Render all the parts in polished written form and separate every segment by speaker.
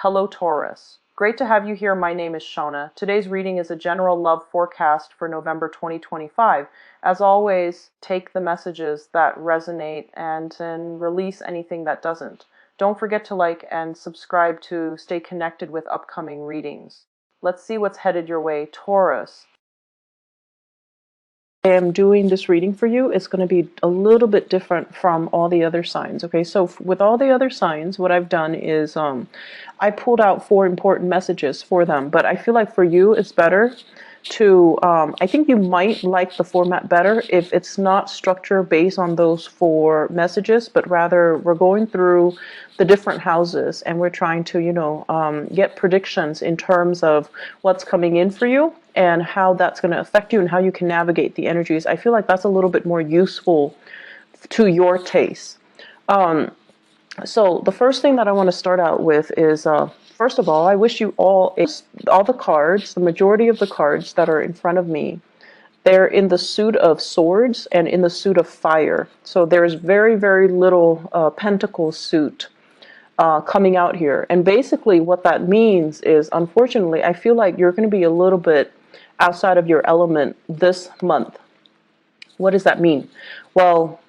Speaker 1: Hello Taurus. Great to have you here. My name is Shona. Today's reading is a general love forecast for November 2025. As always, take the messages that resonate and release anything that doesn't. Don't forget to like and subscribe to stay connected with upcoming readings. Let's see what's headed your way, Taurus. I am doing this reading for you. It's going to be a little bit different from all the other signs. Okay, so with all the other signs, what I've done is I pulled out 4 important messages for them, but I feel like for you it's better to I think you might like the format better if it's not structured based on those 4 messages, but rather we're going through the different houses and we're trying to get predictions in terms of what's coming in for you and how that's going to affect you and how you can navigate the energies. I feel like that's a little bit more useful to your taste. So the first thing that I want to start out with is, first of all, I wish you all the cards, the majority of the cards that are in front of me, they're in the suit of swords and in the suit of fire. So there's very, very little pentacle suit coming out here. And basically what that means is, unfortunately, I feel like you're going to be a little bit outside of your element this month. What does that mean? Well,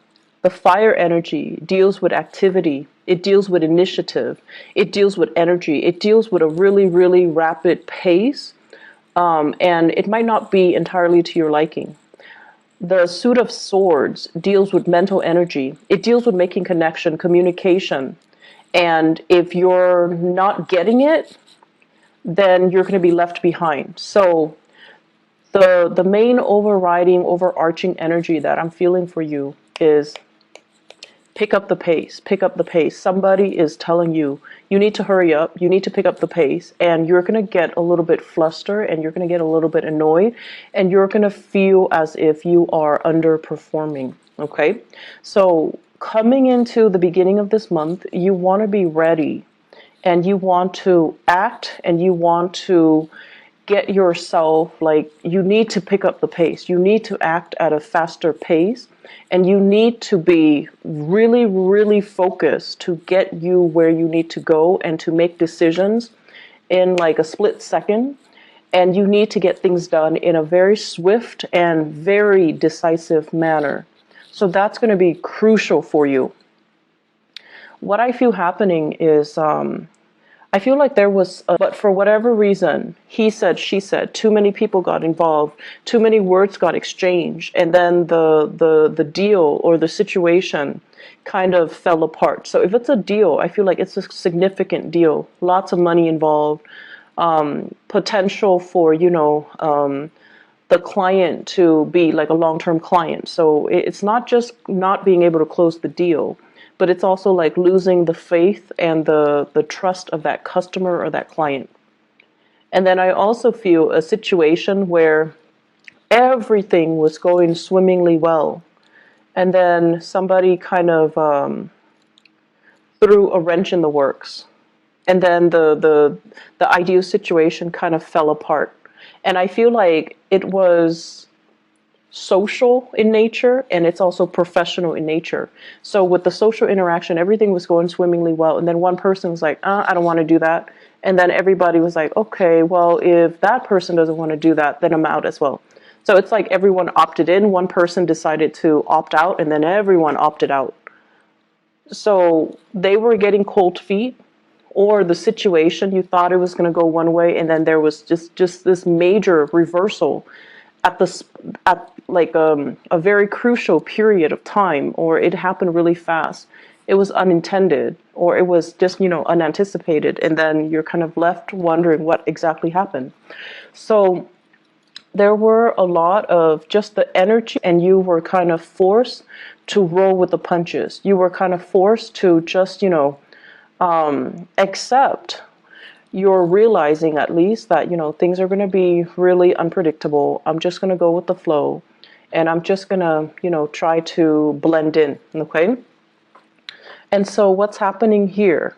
Speaker 1: the fire energy deals with activity. It deals with initiative. It deals with energy. It deals with a really, really rapid pace. And it might not be entirely to your liking. The suit of swords deals with mental energy. It deals with making connection, communication. And if you're not getting it, then you're going to be left behind. So the main overarching energy that I'm feeling for you is pick up the pace, pick up the pace. Somebody is telling you, you need to hurry up, you need to pick up the pace, and you're going to get a little bit flustered and you're going to get a little bit annoyed and you're going to feel as if you are underperforming, okay? So coming into the beginning of this month, you want to be ready and you want to act and you want to get yourself, like, you need to pick up the pace. You need to act at a faster pace and you need to be really, really focused to get you where you need to go and to make decisions in like a split second. And you need to get things done in a very swift and very decisive manner. So that's going to be crucial for you. What I feel happening is, I feel like there was, but for whatever reason, he said, she said, too many people got involved, too many words got exchanged, and then the deal or the situation kind of fell apart. So if it's a deal, I feel like it's a significant deal, lots of money involved, potential for, the client to be like a long-term client. So it's not just not being able to close the deal, but it's also like losing the faith and the trust of that customer or that client. And then I also feel a situation where everything was going swimmingly well. And then somebody kind of threw a wrench in the works. And then the ideal situation kind of fell apart. And I feel like it was social in nature and it's also professional in nature. So with the social interaction, everything was going swimmingly well. And then one person was like, I don't want to do that. And then everybody was like, okay, well, if that person doesn't want to do that, then I'm out as well. So it's like everyone opted in. One person decided to opt out and then everyone opted out. So they were getting cold feet, or the situation, you thought it was going to go one way and then there was just this major reversal at like a very crucial period of time, or it happened really fast. It was unintended, or it was just, unanticipated, and then you're kind of left wondering what exactly happened. So there were a lot of just the energy, and you were kind of forced to roll with the punches. You were kind of forced to just, accept. You're realizing at least that, things are going to be really unpredictable. I'm just going to go with the flow and I'm just going to, try to blend in. Okay. And so what's happening here?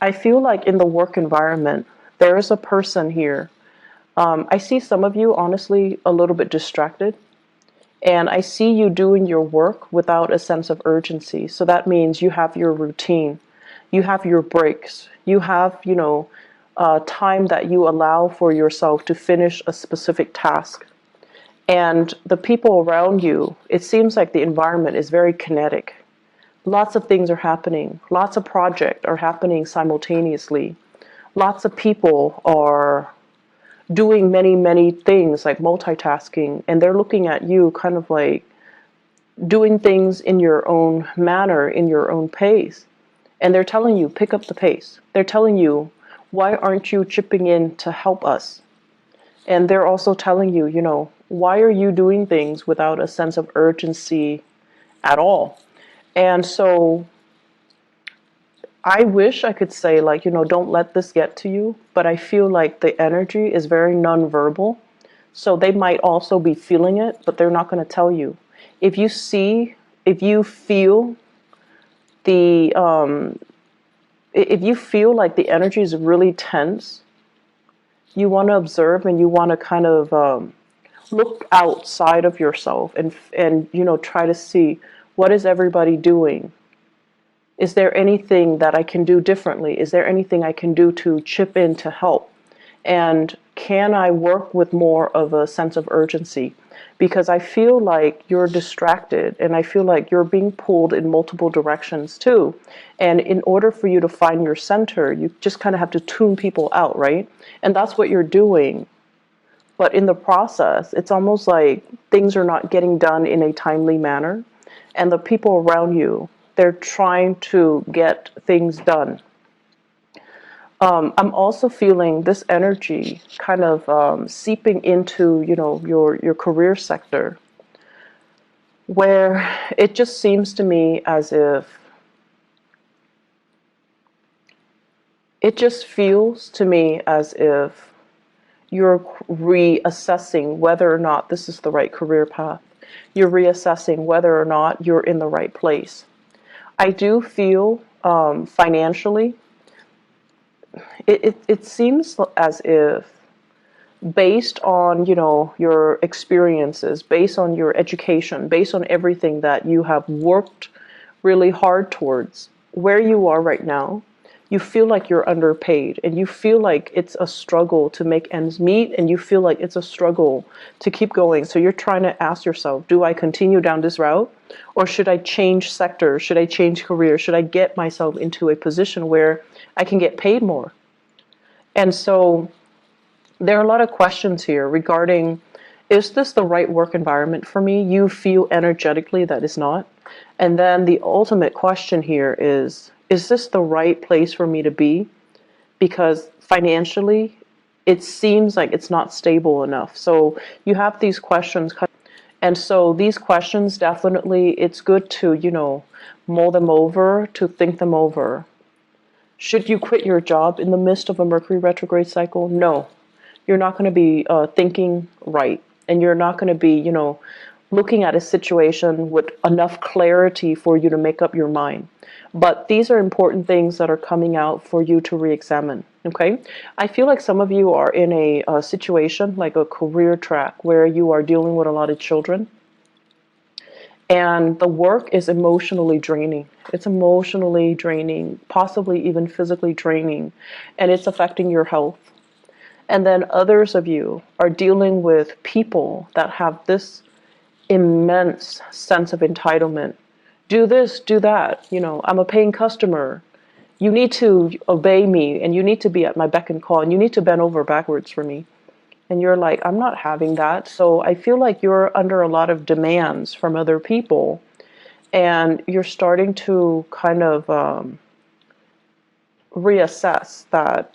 Speaker 1: I feel like in the work environment, there is a person here. I see some of you, honestly, a little bit distracted. And I see you doing your work without a sense of urgency. So that means you have your routine. You have your breaks. You have, time that you allow for yourself to finish a specific task. And the people around you, it seems like the environment is very kinetic. Lots of things are happening. Lots of projects are happening simultaneously. Lots of people are doing many, many things, like multitasking, and they're looking at you kind of like doing things in your own manner, in your own pace. And they're telling you, pick up the pace. They're telling you, why aren't you chipping in to help us? And they're also telling you, why are you doing things without a sense of urgency at all? And so I wish I could say, like, don't let this get to you, but I feel like the energy is very nonverbal. So they might also be feeling it, but they're not going to tell you. If you feel the, if you feel like the energy is really tense, you want to observe and you want to kind of look outside of yourself and try to see, what is everybody doing? Is there anything that I can do differently? Is there anything I can do to chip in to help? And can I work with more of a sense of urgency? Because I feel like you're distracted and I feel like you're being pulled in multiple directions too. And in order for you to find your center, you just kind of have to tune people out, right? And that's what you're doing. But in the process, it's almost like things are not getting done in a timely manner. And the people around you, they're trying to get things done. I'm also feeling this energy kind of seeping into, your career sector, where it just seems to me as if it just feels to me as if you're reassessing whether or not this is the right career path. You're reassessing whether or not you're in the right place. I do feel financially, it seems as if based on, your experiences, based on your education, based on everything that you have worked really hard towards, where you are right now, you feel like you're underpaid and you feel like it's a struggle to make ends meet and you feel like it's a struggle to keep going. So you're trying to ask yourself, do I continue down this route or should I change sector? Should I change career? Should I get myself into a position where I can get paid more? And so there are a lot of questions here regarding, is this the right work environment for me? You feel energetically that it's not. And then the ultimate question here is this the right place for me to be? Because financially, it seems like it's not stable enough. So you have these questions. And so these questions, definitely, it's good to, mull them over, to think them over. Should you quit your job in the midst of a Mercury retrograde cycle? No. You're not going to be thinking right. And you're not going to be, looking at a situation with enough clarity for you to make up your mind. But these are important things that are coming out for you to re-examine. Okay? I feel like some of you are in a situation, like a career track, where you are dealing with a lot of children. And the work is emotionally draining. It's emotionally draining, possibly even physically draining. And it's affecting your health. And then others of you are dealing with people that have this immense sense of entitlement. Do this, do that. I'm a paying customer. You need to obey me and you need to be at my beck and call and you need to bend over backwards for me. And you're like, I'm not having that. So I feel like you're under a lot of demands from other people and you're starting to kind of reassess that,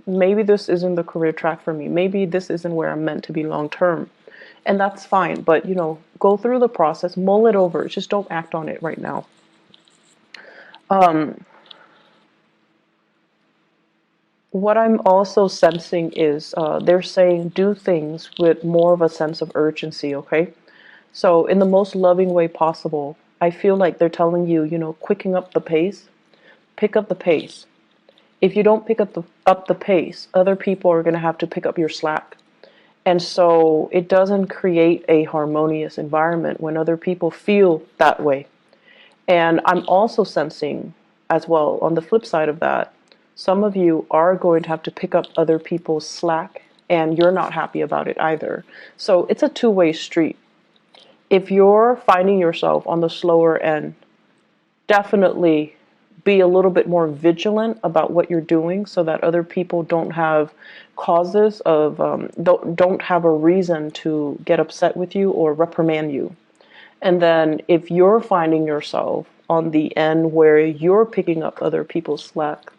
Speaker 1: maybe this isn't the career track for me. Maybe this isn't where I'm meant to be long term. And that's fine. But, go through the process, mull it over. Just don't act on it right now. What I'm also sensing is they're saying do things with more of a sense of urgency, okay? So in the most loving way possible, I feel like they're telling you, quicken up the pace, pick up the pace. If you don't pick up the pace, other people are going to have to pick up your slack. And so it doesn't create a harmonious environment when other people feel that way. And I'm also sensing as well, on the flip side of that, some of you are going to have to pick up other people's slack, and you're not happy about it either. So it's a two-way street. If you're finding yourself on the slower end, definitely be a little bit more vigilant about what you're doing so that other people don't have causes of, don't have a reason to get upset with you or reprimand you. And then if you're finding yourself on the end where you're picking up other people's slack,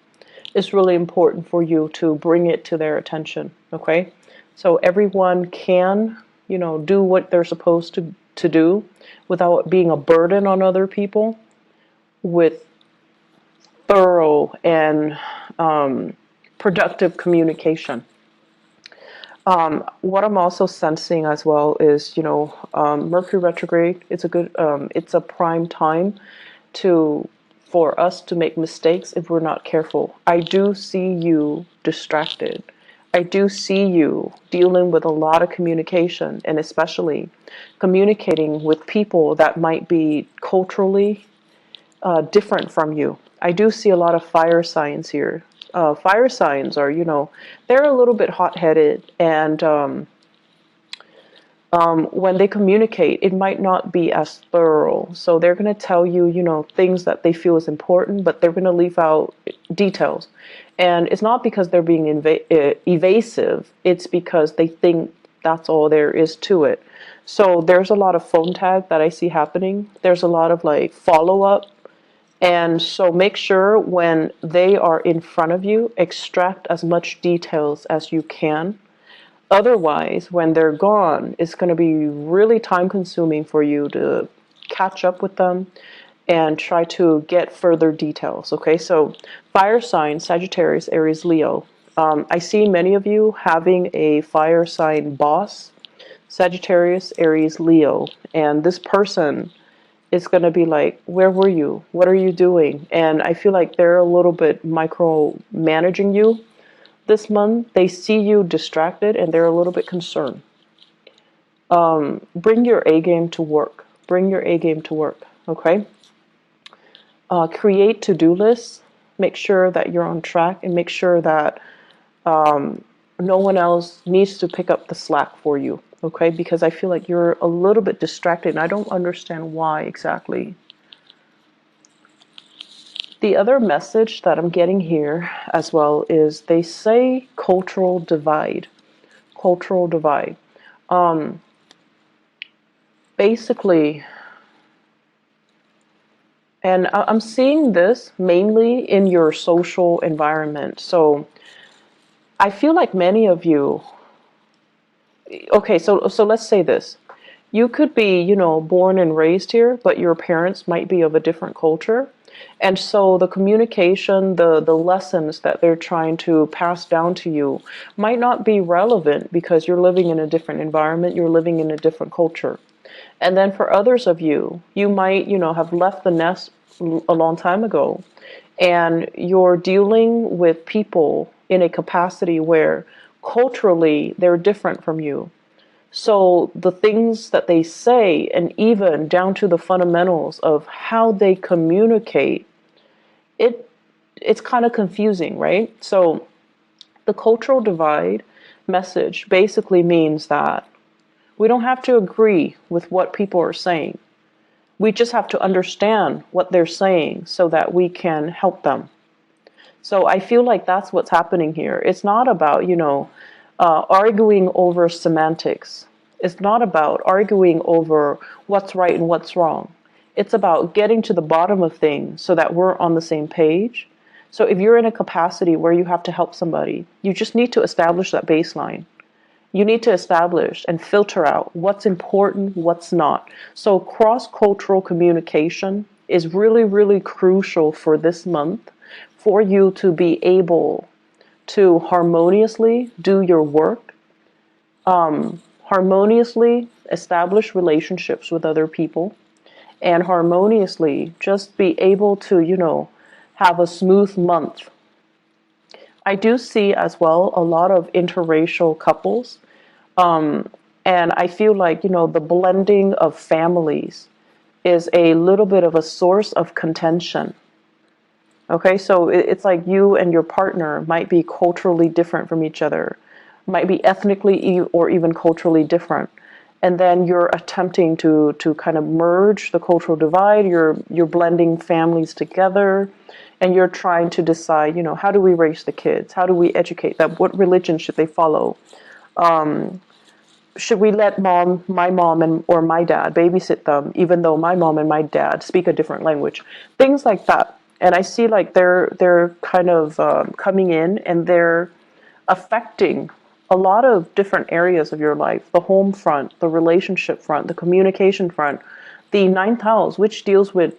Speaker 1: it's really important for you to bring it to their attention, okay? So everyone can, do what they're supposed to do without being a burden on other people, with thorough and productive communication. What I'm also sensing as well is, Mercury retrograde. It's a prime time for us to make mistakes if we're not careful. I do see you distracted. I do see you dealing with a lot of communication, and especially communicating with people that might be culturally different from you. I do see a lot of fire signs here. Fire signs are, they're a little bit hot-headed, and when they communicate, it might not be as thorough. So they're going to tell you, things that they feel is important, but they're going to leave out details. And it's not because they're being evasive. It's because they think that's all there is to it. So there's a lot of phone tag that I see happening. There's a lot of follow-up. And so make sure when they are in front of you, extract as much details as you can. Otherwise, when they're gone, it's going to be really time consuming for you to catch up with them and try to get further details. Okay, so fire sign, Sagittarius, Aries, Leo. I see many of you having a fire sign boss, Sagittarius, Aries, Leo, and this person is going to be like, where were you? What are you doing? And I feel like they're a little bit micromanaging you this month. They see you distracted and they're a little bit concerned. Bring your A game to work. Bring your A game to work, okay? Create to-do lists. Make sure that you're on track and make sure that no one else needs to pick up the slack for you, okay? Because I feel like you're a little bit distracted and I don't understand why exactly. The other message that I'm getting here as well is they say cultural divide. Cultural divide. Basically, and I'm seeing this mainly in your social environment. So I feel like many of you, okay, so let's say this. You could be, born and raised here, but your parents might be of a different culture. And so the communication, the lessons that they're trying to pass down to you might not be relevant because you're living in a different environment, you're living in a different culture. And then for others of you, you might, have left the nest a long time ago, and you're dealing with people in a capacity where culturally they're different from you. So the things that they say, and even down to the fundamentals of how they communicate, it's kind of confusing, right? So the cultural divide message basically means that we don't have to agree with what people are saying. We just have to understand what they're saying so that we can help them. So I feel like that's what's happening here. It's not about, arguing over semantics. It's not about arguing over what's right and what's wrong. It's about getting to the bottom of things so that we're on the same page. So if you're in a capacity where you have to help somebody, you just need to establish that baseline. You need to establish and filter out what's important, what's not. So cross-cultural communication is really, really crucial for this month for you to be able to harmoniously do your work, harmoniously establish relationships with other people, and harmoniously just be able to, have a smooth month. I do see as well a lot of interracial couples, and I feel like, the blending of families is a little bit of a source of contention. Okay, so it's like you and your partner might be culturally different from each other, might be ethnically or even culturally different. And then you're attempting to kind of merge the cultural divide. You're blending families together, and you're trying to decide, how do we raise the kids? How do we educate them? What religion should they follow? Should we let my mom and or my dad babysit them, even though my mom and my dad speak a different language? Things like that. And I see like they're kind of coming in, and they're affecting a lot of different areas of your life: the home front, the relationship front, the communication front, the ninth house, which deals with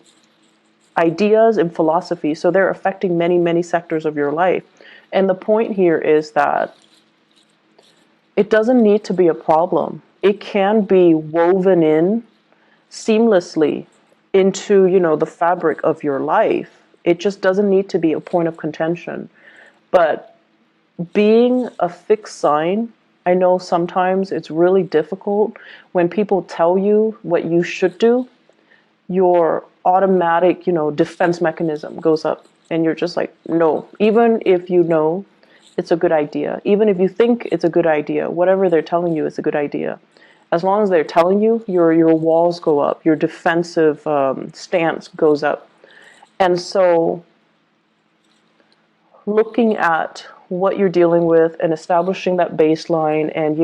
Speaker 1: ideas and philosophy. So they're affecting many, many sectors of your life. And the point here is that it doesn't need to be a problem. It can be woven in seamlessly into, the fabric of your life. It just doesn't need to be a point of contention. But being a fixed sign, I know sometimes it's really difficult when people tell you what you should do. Your automatic, defense mechanism goes up, and you're just like, no. Even if you know it's a good idea, even if you think it's a good idea, whatever they're telling you is a good idea. As long as they're telling you, your walls go up, your defensive stance goes up. And so looking at what you're dealing with and establishing that baseline, and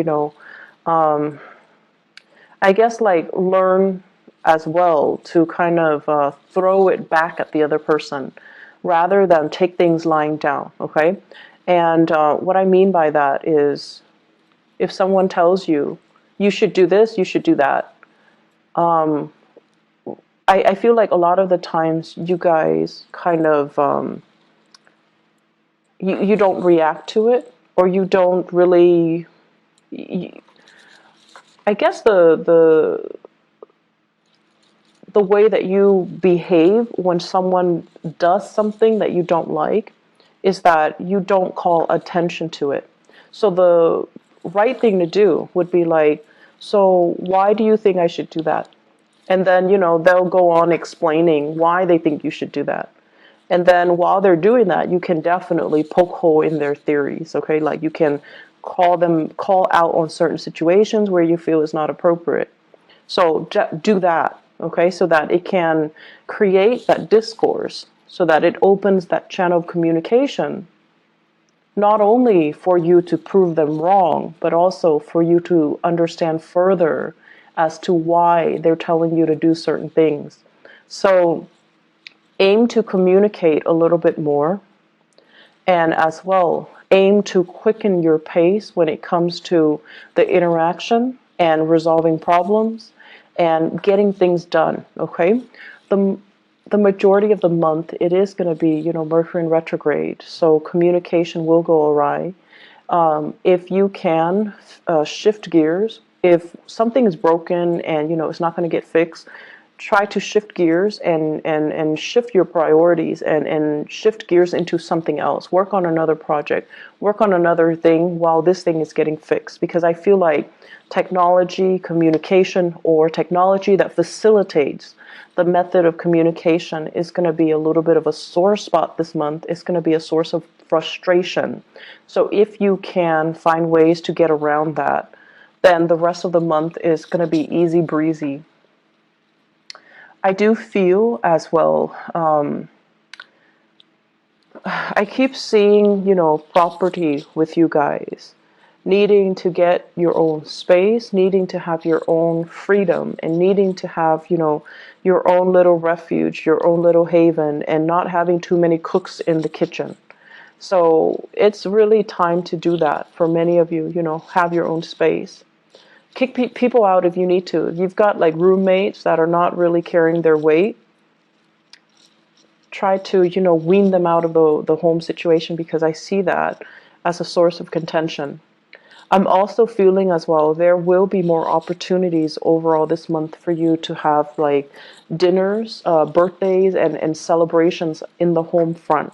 Speaker 1: I guess like learn as well to kind of throw it back at the other person rather than take things lying down. Okay. And what I mean by that is, if someone tells you you should do this, you should do that, I feel like a lot of the times you guys kind of you don't react to it, or you don't really. I guess the way that you behave when someone does something that you don't like is that you don't call attention to it. So the right thing to do would be like, so why do you think I should do that? And then, they'll go on explaining why they think you should do that. And then while they're doing that, you can definitely poke hole in their theories, okay? Like you can call out on certain situations where you feel is not appropriate. So do that, okay, so that it can create that discourse, so that it opens that channel of communication, not only for you to prove them wrong, but also for you to understand further as to why they're telling you to do certain things. So aim to communicate a little bit more, and as well aim to quicken your pace when it comes to the interaction and resolving problems and getting things done. Okay, the majority of the month it is going to be Mercury in retrograde, so communication will go awry. If you can shift gears, if something is broken and it's not going to get fixed, try to shift gears and shift your priorities and shift gears into something else. Work on another project, work on another thing while this thing is getting fixed. Because I feel like technology, communication, or technology that facilitates the method of communication is going to be a little bit of a sore spot this month. It's going to be a source of frustration. So if you can find ways to get around that, then the rest of the month is going to be easy breezy. I do feel as well, I keep seeing, property with you guys, needing to get your own space, needing to have your own freedom, and needing to have, your own little refuge, your own little haven, and not having too many cooks in the kitchen. So it's really time to do that for many of you, have your own space. Kick people out if you need to. If you've got like roommates that are not really carrying their weight, try to, wean them out of the home situation, because I see that as a source of contention. I'm also feeling as well, there will be more opportunities overall this month for you to have like dinners, birthdays, and celebrations in the home front.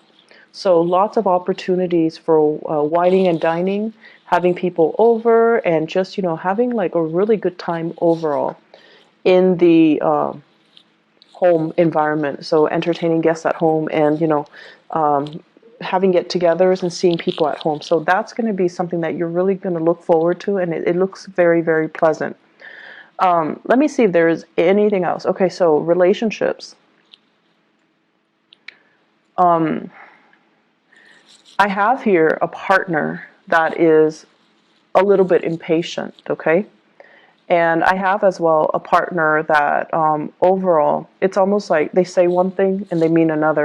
Speaker 1: So lots of opportunities for wining and dining, having people over, and just, having like a really good time overall in the home environment. So entertaining guests at home, and having get-togethers and seeing people at home. So that's going to be something that you're really going to look forward to, and it looks very, very pleasant. Let me see if there's anything else. Okay, so relationships. I have here a partner that is a little bit impatient, okay? And I have as well a partner that overall, it's almost like they say one thing and they mean another.